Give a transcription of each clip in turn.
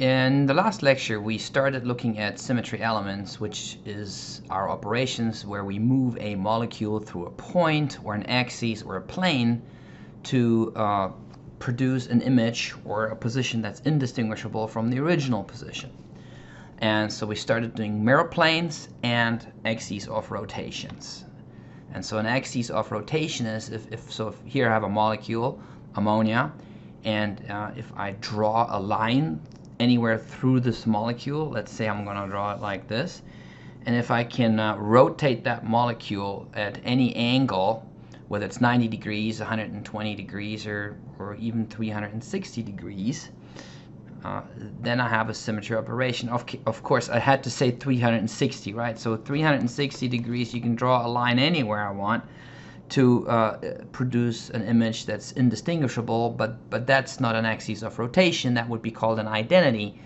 In the last lecture, we started looking at symmetry elements, which is our operations where we move a molecule through a point or an axis or a plane to produce an image or a position that's indistinguishable from the original position. And so we started doing mirror planes and axes of rotations. And so an axis of rotation is if here I have a molecule, ammonia, and if I draw a line anywhere through this molecule, let's say I'm going to draw it like this, and if I can rotate that molecule at any angle, whether it's 90 degrees, 120 degrees, or even 360 degrees, then I have a symmetry operation. Of course, I had to say 360, right? So 360 degrees, you can draw a line anywhere I want to produce an image that's indistinguishable, but that's not an axis of rotation. That would be called an identity.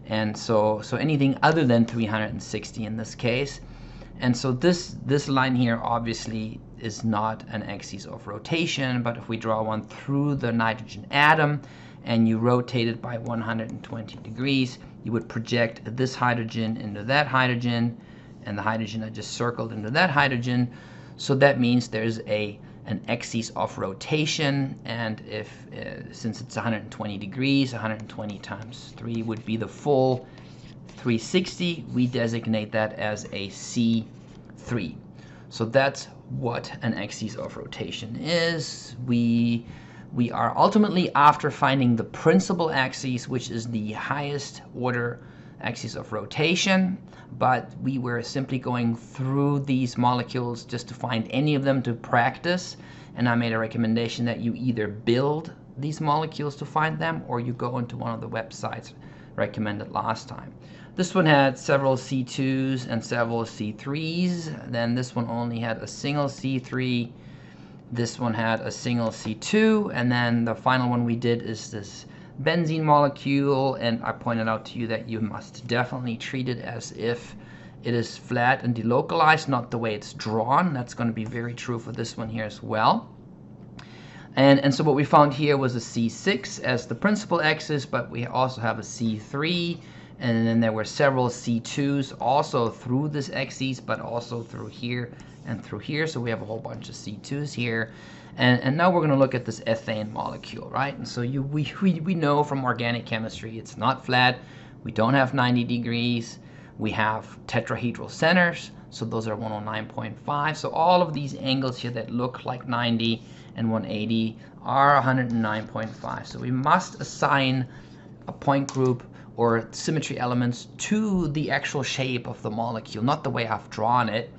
And so anything other than 360 in this case. And so this line here obviously is not an axis of rotation, but if we draw one through the nitrogen atom and you rotate it by 120 degrees, you would project this hydrogen into that hydrogen, and the hydrogen I just circled into that hydrogen. So that means there's an axis of rotation, and since it's 120 degrees, 120 times 3 would be the full 360. We designate that as a C3. So that's what an axis of rotation is. We are ultimately after finding the principal axis, which is the highest order axis of rotation, but we were simply going through these molecules just to find any of them to practice, and I made a recommendation that you either build these molecules to find them or you go into one of the websites recommended last time. This one had several C2s and several C3s, then this one only had a single C3, this one had a single C2, and then the final one we did is this benzene molecule, and I pointed out to you that you must definitely treat it as if it is flat and delocalized, not the way it's drawn. That's going to be very true for this one here as well. And so what we found here was a C6 as the principal axis, but we also have a C3, and then there were several C2s also through this axis, but also through here and through here. So we have a whole bunch of C2s here. And now we're going to look at this ethane molecule, right? And so we know from organic chemistry it's not flat. We don't have 90 degrees. We have tetrahedral centers, so those are 109.5. So all of these angles here that look like 90 and 180 are 109.5. So we must assign a point group or symmetry elements to the actual shape of the molecule, not the way I've drawn it.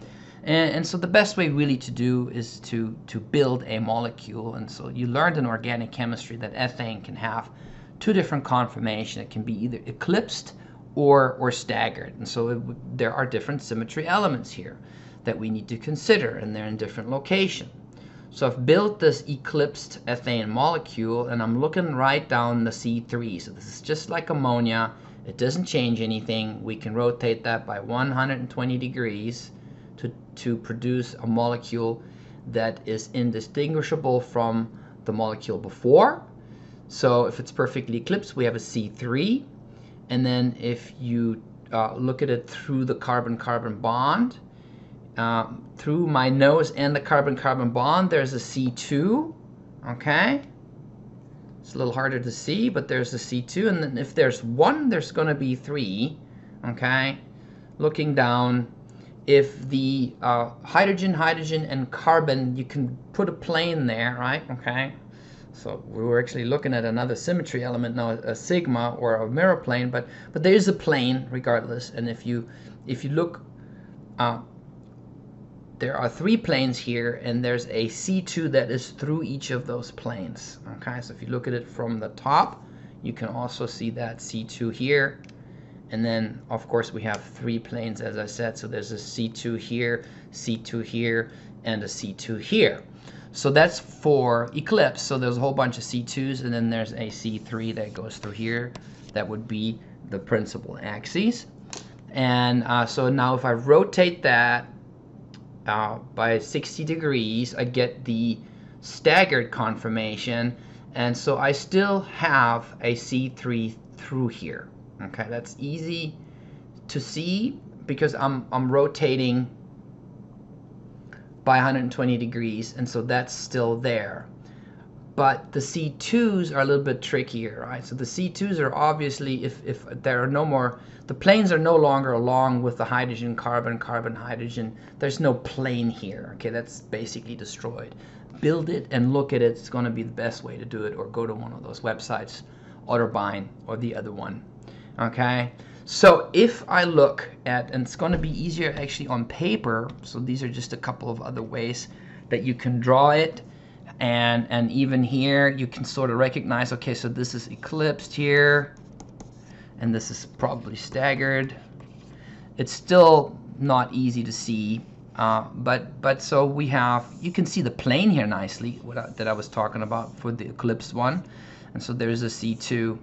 And so the best way really to do is to build a molecule. And so you learned in organic chemistry that ethane can have two different conformations. It can be either eclipsed or staggered. And so there are different symmetry elements here that we need to consider, and they're in different locations. So I've built this eclipsed ethane molecule, and I'm looking right down the C3. So this is just like ammonia. It doesn't change anything. We can rotate that by 120 degrees to produce a molecule that is indistinguishable from the molecule before. So if it's perfectly eclipsed, we have a C3. And then if you look at it through the carbon-carbon bond, through my nose and the carbon-carbon bond, there's a C2, okay? It's a little harder to see, but there's a C2, and then if there's 1, there's going to be 3, okay? Looking down, if the hydrogen, and carbon, you can put a plane there, right, okay? So we were actually looking at another symmetry element now, a sigma or a mirror plane, but there is a plane regardless, and if you look, there are 3 planes here, and there's a C2 that is through each of those planes, okay? So if you look at it from the top, you can also see that C2 here, and then of course we have 3 planes, as I said, so there's a C2 here, and a C2 here. So that's for eclipse, so there's a whole bunch of C2s, and then there's a C3 that goes through here. That would be the principal axis. And so now if I rotate that by 60 degrees, I get the staggered conformation, and so I still have a C3 through here. Okay, that's easy to see because I'm rotating by 120 degrees, and so that's still there. But the C2s are a little bit trickier, right? So the C2s are obviously, if there are no more, the planes are no longer along with the hydrogen, carbon, carbon, hydrogen. There's no plane here, okay? That's basically destroyed. Build it and look at it. It's going to be the best way to do it, or go to one of those websites, Otterbein or the other one, okay? So if I look at, and it's going to be easier actually on paper, so these are just a couple of other ways that you can draw it. And even here you can sort of recognize, okay, so this is eclipsed here, and this is probably staggered. It's still not easy to see, but so we have, you can see the plane here nicely, that I was talking about for the eclipsed one. And so there's a C2.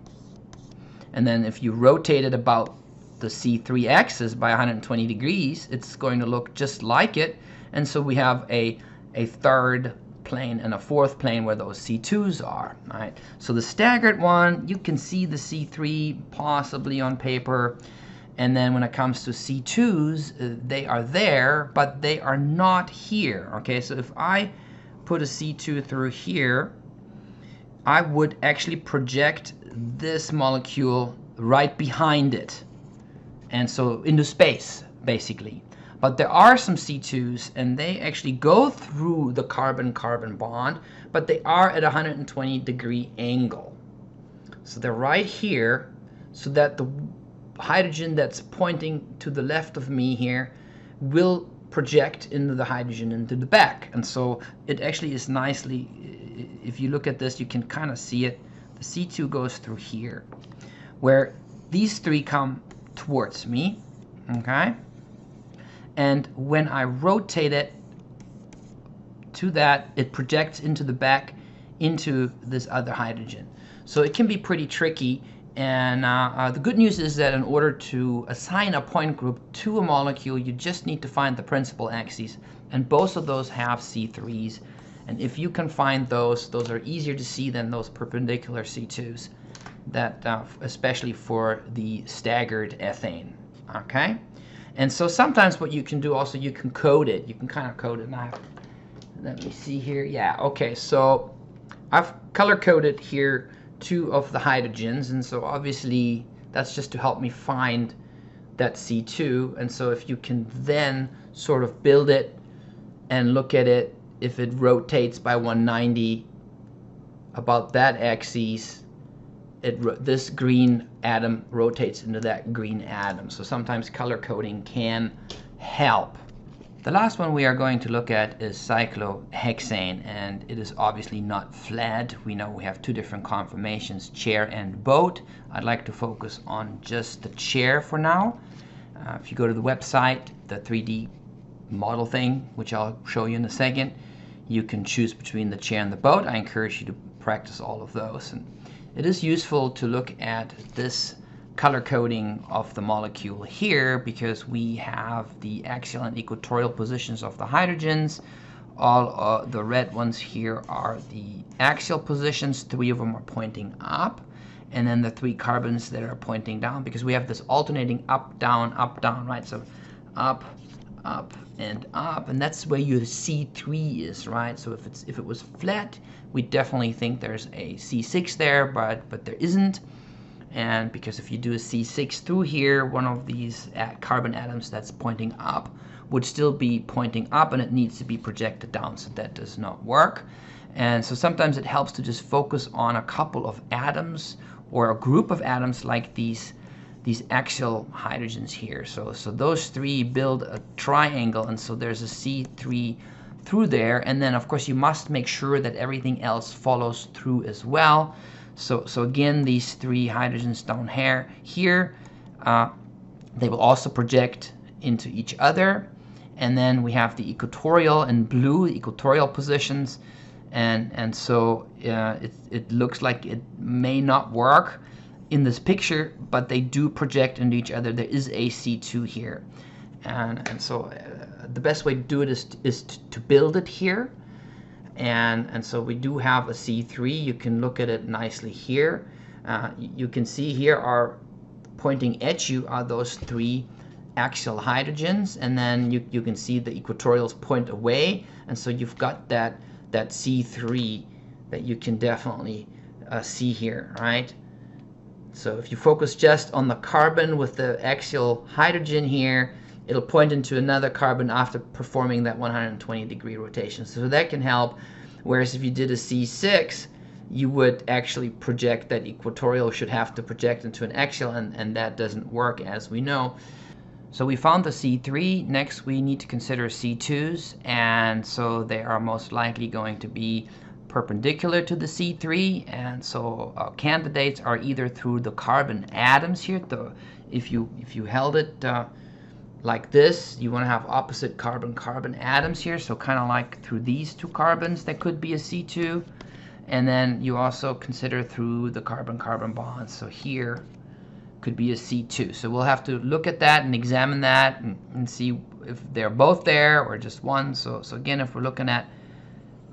And then if you rotate it about the C3 axis by 120 degrees, it's going to look just like it. And so we have a third plane and a fourth plane where those C2s are, right? So the staggered one, you can see the C3 possibly on paper, and then when it comes to C2s, they are there, but they are not here, okay? So if I put a C2 through here, I would actually project this molecule right behind it, and so into space, basically. But there are some C2s, and they actually go through the carbon-carbon bond, but they are at a 120 degree angle. So they're right here, so that the hydrogen that's pointing to the left of me here will project into the hydrogen into the back. And so it actually is nicely, if you look at this, you can kind of see it. The C2 goes through here, where these three come towards me, okay? And when I rotate it to that, it projects into the back into this other hydrogen. So it can be pretty tricky. And the good news is that in order to assign a point group to a molecule, you just need to find the principal axes. And both of those have C3s. And if you can find those are easier to see than those perpendicular C2s, that especially for the staggered ethane, okay? And so sometimes what you can do also, you can code it. You can kind of code it now. Let me see here. Yeah, okay, so I've color coded here 2 of the hydrogens, and so obviously that's just to help me find that C2. And so if you can then sort of build it and look at it, if it rotates by 190 about that axis, this green atom rotates into that green atom. So sometimes color coding can help. The last one we are going to look at is cyclohexane, and it is obviously not flat. We know we have 2 different conformations, chair and boat. I'd like to focus on just the chair for now. If you go to the website, the 3D model thing, which I'll show you in a second, you can choose between the chair and the boat. I encourage you to practice all of those. And it is useful to look at this color coding of the molecule here, because we have the axial and equatorial positions of the hydrogens. All the red ones here are the axial positions. 3 of them are pointing up, and then the 3 carbons that are pointing down, because we have this alternating up, down, right? So up, up, and up, and that's where your C3 is, right? So if it was flat, we definitely think there's a C6 there, but there isn't. And because if you do a C6 through here, one of these carbon atoms that's pointing up would still be pointing up, and it needs to be projected down, so that does not work. And so sometimes it helps to just focus on a couple of atoms or a group of atoms, like these axial hydrogens here. So those 3 build a triangle, and so there's a C3 through there, and then of course you must make sure that everything else follows through as well. So again, these 3 hydrogens down here, they will also project into each other. And then we have the equatorial and blue equatorial positions, and so it looks like it may not work in this picture, but they do project into each other. There is a C2 here, and so the best way to do it is to build it here. And so we do have a C3. You can look at it nicely here. You can see here are pointing at you are those 3 axial hydrogens, and then you can see the equatorials point away, and so you've got that C3 that you can definitely see here, right? So if you focus just on the carbon with the axial hydrogen here, it'll point into another carbon after performing that 120-degree rotation. So that can help, whereas if you did a C6, you would actually project that equatorial should have to project into an axial, and that doesn't work, as we know. So we found the C3. Next we need to consider C2s, and so they are most likely going to be perpendicular to the C3, and so candidates are either through the carbon atoms here. If you held it like this, you want to have opposite carbon atoms here, so kind of like through these 2 carbons that could be a C2, and then you also consider through the carbon bonds, so here could be a C2. So we'll have to look at that and examine that and see if they're both there or just one. So again, if we're looking at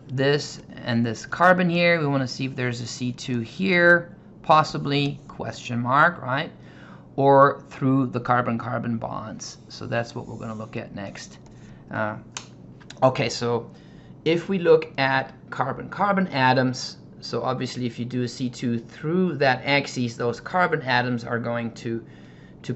this and this carbon here, we want to see if there's a C2 here, possibly, question mark, right? Or through the carbon bonds. So that's what we're going to look at next. Okay, so if we look at carbon atoms, so obviously if you do a C2 through that axis, those carbon atoms are going to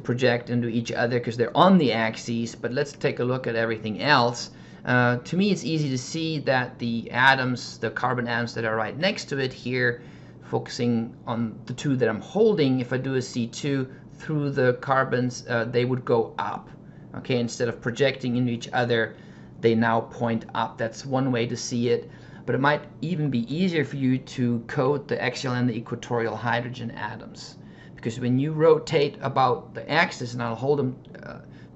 project into each other because they're on the axis. But let's take a look at everything else. To me, it's easy to see that the atoms, the carbon atoms that are right next to it here, focusing on the 2 that I'm holding, if I do a C2 through the carbons, they would go up. Okay, instead of projecting into each other, they now point up. That's one way to see it. But it might even be easier for you to coat the axial and the equatorial hydrogen atoms, because when you rotate about the axis, and I'll hold them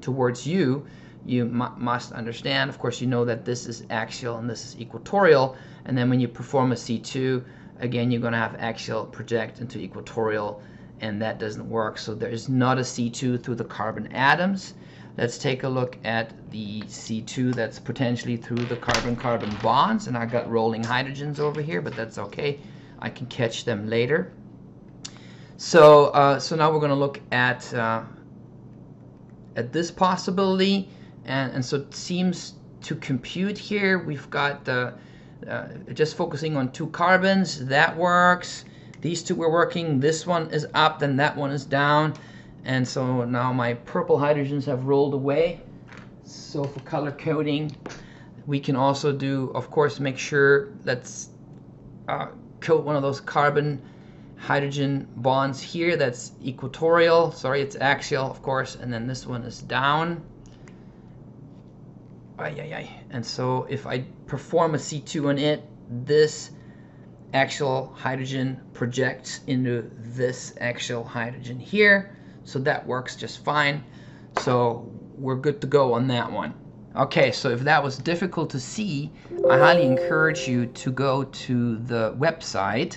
towards you, you must understand, of course, you know that this is axial and this is equatorial, and then when you perform a C2, again, you're going to have axial project into equatorial, and that doesn't work. So there is not a C2 through the carbon atoms. Let's take a look at the C2 that's potentially through the carbon bonds, and I got rolling hydrogens over here, but that's okay. I can catch them later. So now we're going to look at this possibility, and so it seems to compute here. We've got just focusing on 2 carbons, that works. These 2 were working. This one is up, then that one is down. And so now my purple hydrogens have rolled away. So for color coding, we can also do, of course, make sure, let's coat one of those carbon hydrogen bonds here. That's equatorial. Sorry, it's axial, of course. And then this one is down. And so if I perform a C2 on it, this axial hydrogen projects into this axial hydrogen here. So that works just fine. So we're good to go on that one. Okay, so if that was difficult to see, I highly encourage you to go to the website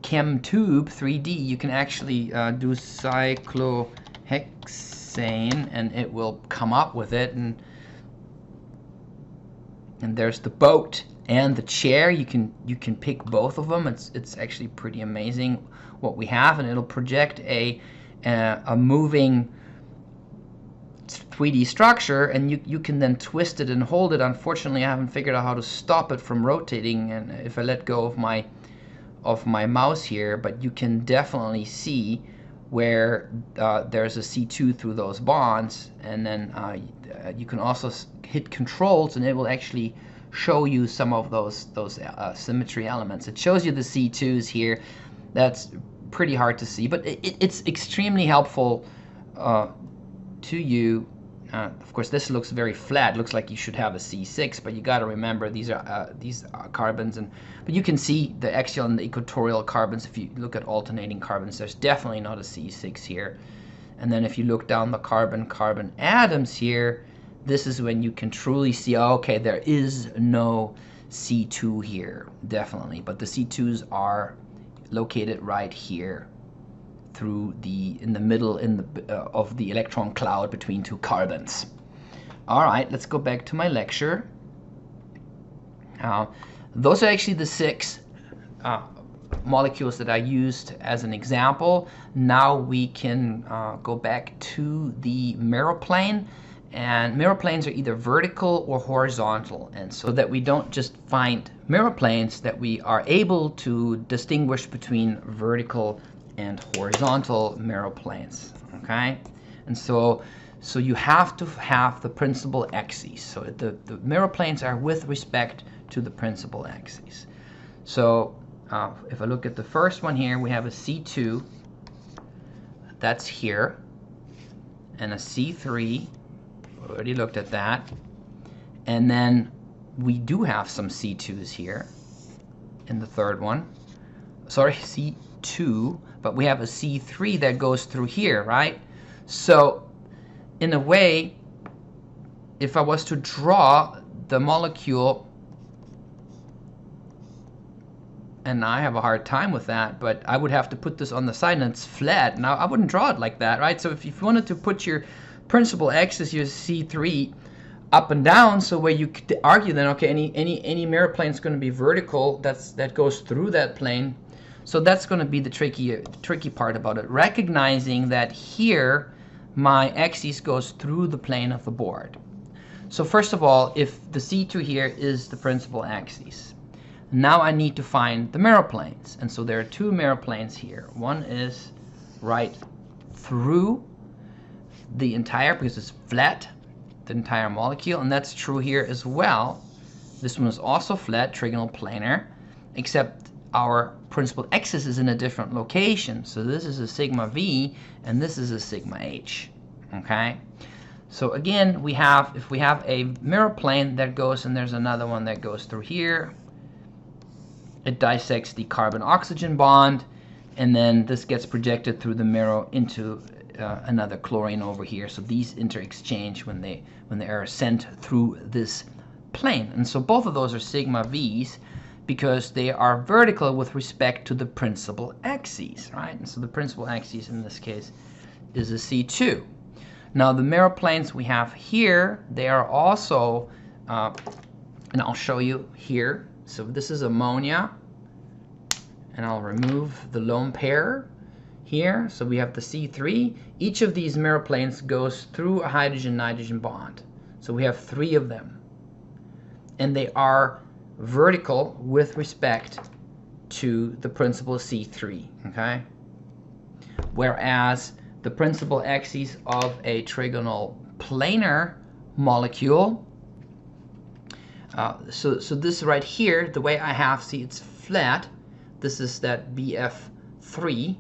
ChemTube 3D. You can actually do cyclohexane and it will come up with it. And there's the boat and the chair. You can pick both of them. It's actually pretty amazing what we have, and it'll project a moving 3D structure, and you can then twist it and hold it. Unfortunately, I haven't figured out how to stop it from rotating, and if I let go of my mouse here, but you can definitely see where there's a C2 through those bonds, and then you can also hit controls and it will actually show you some of those symmetry elements. It shows you the C2s here. That's pretty hard to see, but it's extremely helpful to you. Of course, this looks very flat. Looks like you should have a C6, but you got to remember these are carbons, but you can see the axial and the equatorial carbons. If you look at alternating carbons, there's definitely not a C6 here. And then if you look down the carbon atoms here, this is when you can truly see, okay, there is no C2 here, definitely, but the C2s are located right here in the middle of the electron cloud between 2 carbons. All right, let's go back to my lecture. Those are actually the 6 molecules that I used as an example. Now we can go back to the mirror plane, and mirror planes are either vertical or horizontal, and so that we don't just find mirror planes, that we are able to distinguish between vertical and horizontal mirror planes. Okay, and so you have to have the principal axes. So the mirror planes are with respect to the principal axes. So if I look at the first one here, we have a C2, that's here, and a C3, already looked at that, and then we do have some C2s here in the third one, sorry, C2, but we have a C3 that goes through here, right? So in a way, if I was to draw the molecule, and I have a hard time with that, but I would have to put this on the side and it's flat. Now I wouldn't draw it like that, right? So if you wanted to put your principal axis, your C3, up and down, so where you could argue then, okay, any mirror plane is going to be vertical, that goes through that plane. So that's going to be the tricky part about it, recognizing that here my axis goes through the plane of the board. So first of all, if the C2 here is the principal axis, now I need to find the mirror planes. And so there are two mirror planes here. One is right through the entire, because it's flat, the entire molecule, and that's true here as well. This one is also flat, trigonal planar, except our principal axis is in a different location. So this is a sigma V and this is a sigma H. Okay? So again, if we have a mirror plane that goes, and there's another one that goes through here, it dissects the carbon-oxygen bond, and then this gets projected through the mirror into another chlorine over here. So these interexchange when they are sent through this plane. And so both of those are sigma V's because they are vertical with respect to the principal axes, right? And so the principal axis in this case is a C2. Now the mirror planes we have here, they are also, and I'll show you here. So this is ammonia, and I'll remove the lone pair here. So we have the C3. Each of these mirror planes goes through a hydrogen-nitrogen bond. So we have 3 of them. And they are vertical with respect to the principal C3, okay? Whereas the principal axis of a trigonal planar molecule, so this right here, the way I have, see, it's flat. This is that BF3,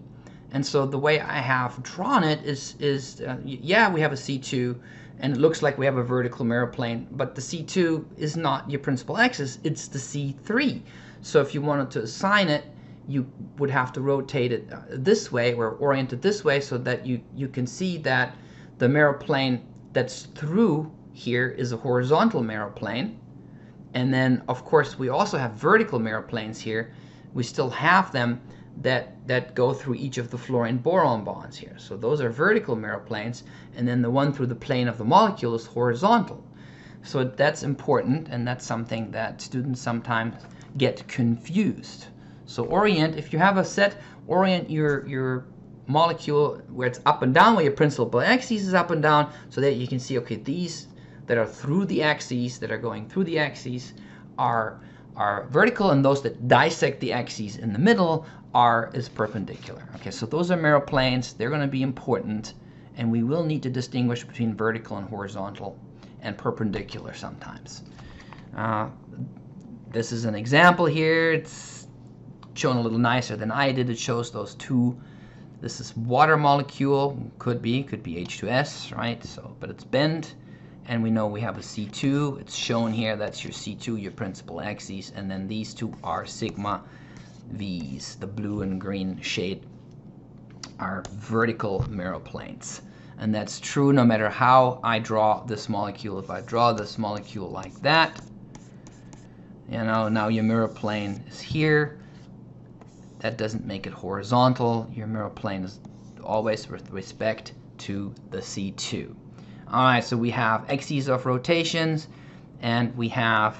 and so the way I have drawn it is yeah, we have a C2, and it looks like we have a vertical mirror plane, but the C2 is not your principal axis, it's the C3. So if you wanted to assign it, you would have to rotate it this way, or orient it this way, so that you can see that the mirror plane that's through here is a horizontal mirror plane. And then, of course, we also have vertical mirror planes here. We still have them that go through each of the fluorine-boron bonds here. So those are vertical mirror planes, and then the one through the plane of the molecule is horizontal. So that's important, and that's something that students sometimes get confused. So orient, if you have a set, orient your molecule where it's up and down, where your principal axis is up and down, so that you can see, okay, these that are through the axes, that are going through the axes, are vertical, and those that dissect the axes in the middle is perpendicular. Okay, so those are mirror planes. They're going to be important, and we will need to distinguish between vertical and horizontal and perpendicular sometimes. This is an example here. It's shown a little nicer than I did. It shows those two. This is water molecule, could be H2S, right? So, but it's bent. And we know we have a C2. It's shown here. That's your C2, your principal axis. And then these two are sigma V's. The blue and green shade are vertical mirror planes. And that's true no matter how I draw this molecule. If I draw this molecule like that, you know, now your mirror plane is here. That doesn't make it horizontal. Your mirror plane is always with respect to the C2. All right, so we have axes of rotations, and we have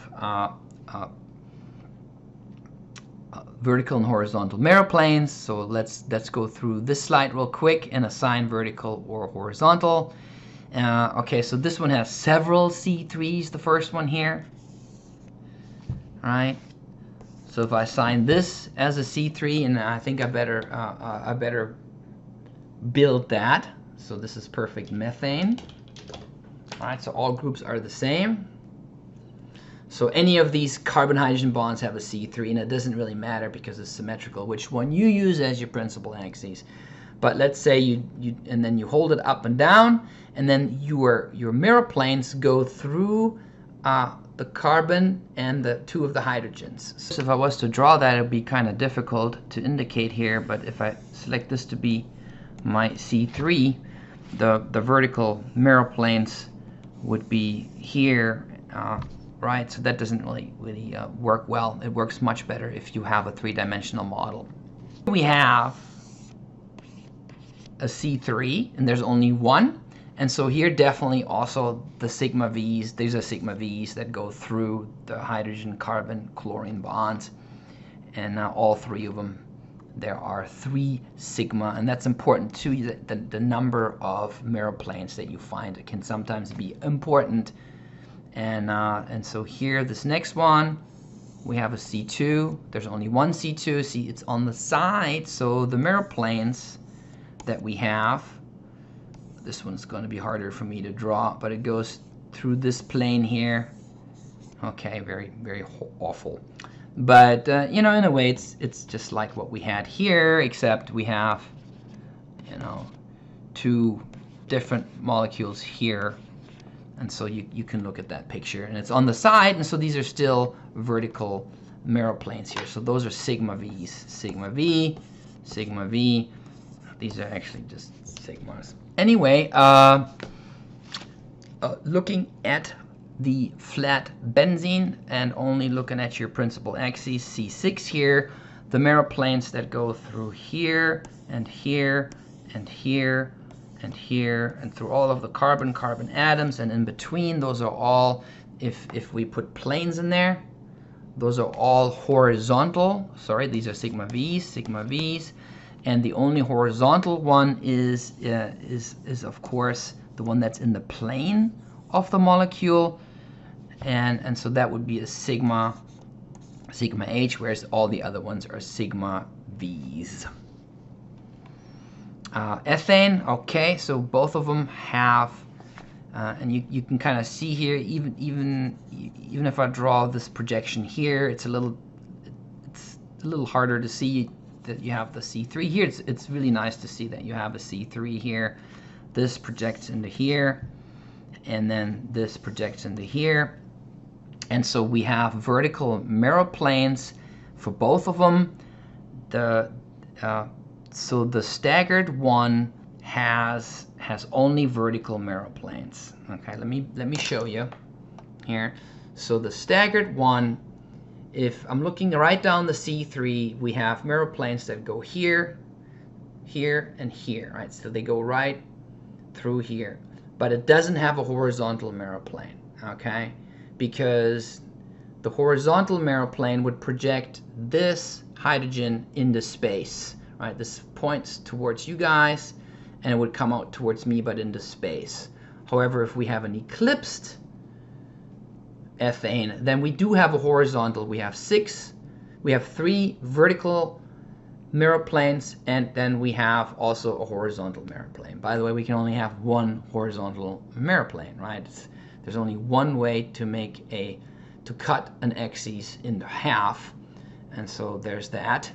vertical and horizontal mirror planes. So let's go through this slide real quick and assign vertical or horizontal. Okay, so this one has several C3s, the first one here. All right. So if I assign this as a C3, and I think I better build that. So this is perfect methane. All right, so all groups are the same. So any of these carbon-hydrogen bonds have a C3, and it doesn't really matter because it's symmetrical which one you use as your principal axis. But let's say and then you hold it up and down, and then your mirror planes go through the carbon and the two of the hydrogens. So if I was to draw that, it would be kind of difficult to indicate here, but if I select this to be my C3, the vertical mirror planes would be here, right? So that doesn't really work well. It works much better if you have a three-dimensional model. We have a C3, and there's only one. And so here definitely also the sigma V's, these are sigma V's that go through the hydrogen, carbon, chlorine bonds. And now all three of them, there are 3 sigma, and that's important too. The number of mirror planes that you find, it can sometimes be important. And so here, this next one, we have a C2. There's only one C2. See, it's on the side, so the mirror planes that we have, this one's going to be harder for me to draw, but it goes through this plane here. Okay, very, very awful. But you know, in a way, it's just like what we had here, except we have, you know, 2 different molecules here. And so you can look at that picture, and it's on the side, and so these are still vertical mirror planes here. So those are sigma V's, sigma V, sigma V. These are actually just sigmas. Anyway, looking at the flat benzene and only looking at your principal axis, C6 here, the mirror planes that go through here and here and here and here and through all of the carbon atoms, and in between, those are all, if we put planes in there, those are all horizontal. Sorry, these are sigma V's. And the only horizontal one is of course the one that's in the plane of the molecule, and so that would be a sigma H, whereas all the other ones are sigma V's. Ethane, okay, so both of them have, and you can kind of see here, even if I draw this projection here, it's a little harder to see that you have the C3 here. It's really nice to see that you have a C3 here. This projects into here, and then this projects into here. And so we have vertical mirror planes for both of them. So the staggered one has only vertical mirror planes. Okay, let me show you here. So the staggered one, if I'm looking right down the C3, we have mirror planes that go here, here, and here, right? So they go right through here. But it doesn't have a horizontal mirror plane, okay? Because the horizontal mirror plane would project this hydrogen into space, right? This points towards you guys, and it would come out towards me, but into space. However, if we have an eclipsed ethane, then we do have a horizontal. We have 3 vertical mirror planes, and then we have also a horizontal mirror plane. By the way, we can only have 1 horizontal mirror plane, right? There's only one way to cut an axis into half, and so there's that.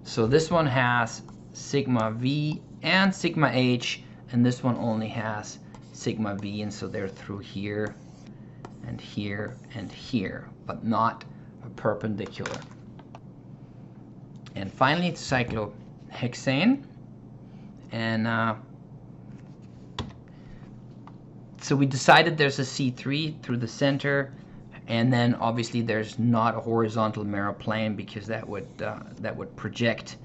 So this one has sigma V and sigma H, and this one only has sigma V, and so they're through here and here and here, but not perpendicular. And finally, it's cyclohexane, and so we decided there's a C3 through the center, and then obviously there's not a horizontal mirror plane because that would project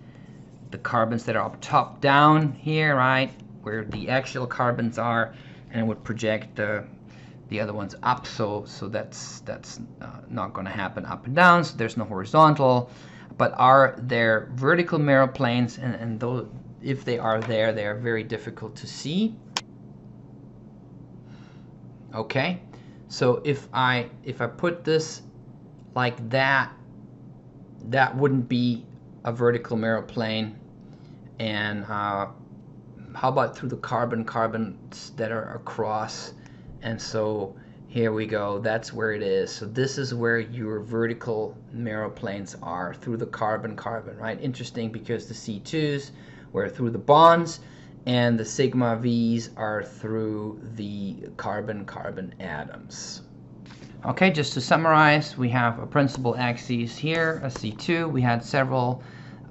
the carbons that are up top down here, right, where the axial carbons are, and it would project the other ones up, so that's not going to happen up and down, so there's no horizontal. but are there vertical mirror planes? And those, if they are there, they are very difficult to see. Okay, so if I put this like that, that wouldn't be a vertical mirror plane. And how about through the carbons that are across? And so here we go, that's where it is. So this is where your vertical mirror planes are, through the carbon, right? Interesting, because the C2s were through the bonds and the sigma V's are through the carbon atoms. Okay, just to summarize, we have a principal axis here, a C2. We had several,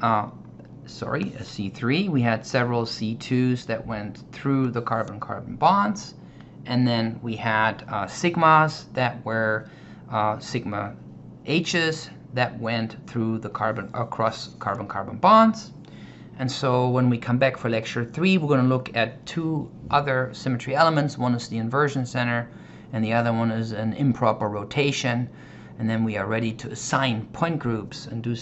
a C3. We had several C2s that went through the carbon-carbon bonds. And then we had sigmas that were sigma H's that went through the across carbon-carbon bonds. And so when we come back for lecture 3, we're going to look at two other symmetry elements. One is the inversion center, and the other one is an improper rotation. And then we are ready to assign point groups and do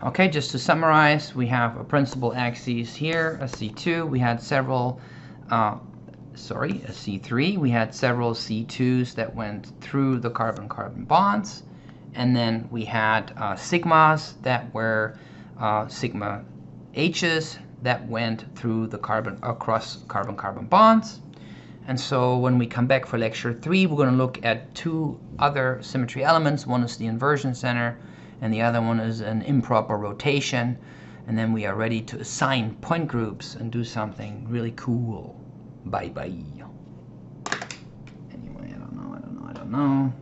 Okay, just to summarize, we have a principal axis here, a C2. We had several, a C3. We had several C2s that went through the carbon-carbon bonds. And then we had sigmas that were sigma H's that went through the across carbon-carbon bonds. And so when we come back for lecture 3, we're going to look at two other symmetry elements. One is the inversion center, and the other one is an improper rotation. And then we are ready to assign point groups and do something really cool. Bye-bye. Anyway, I don't know.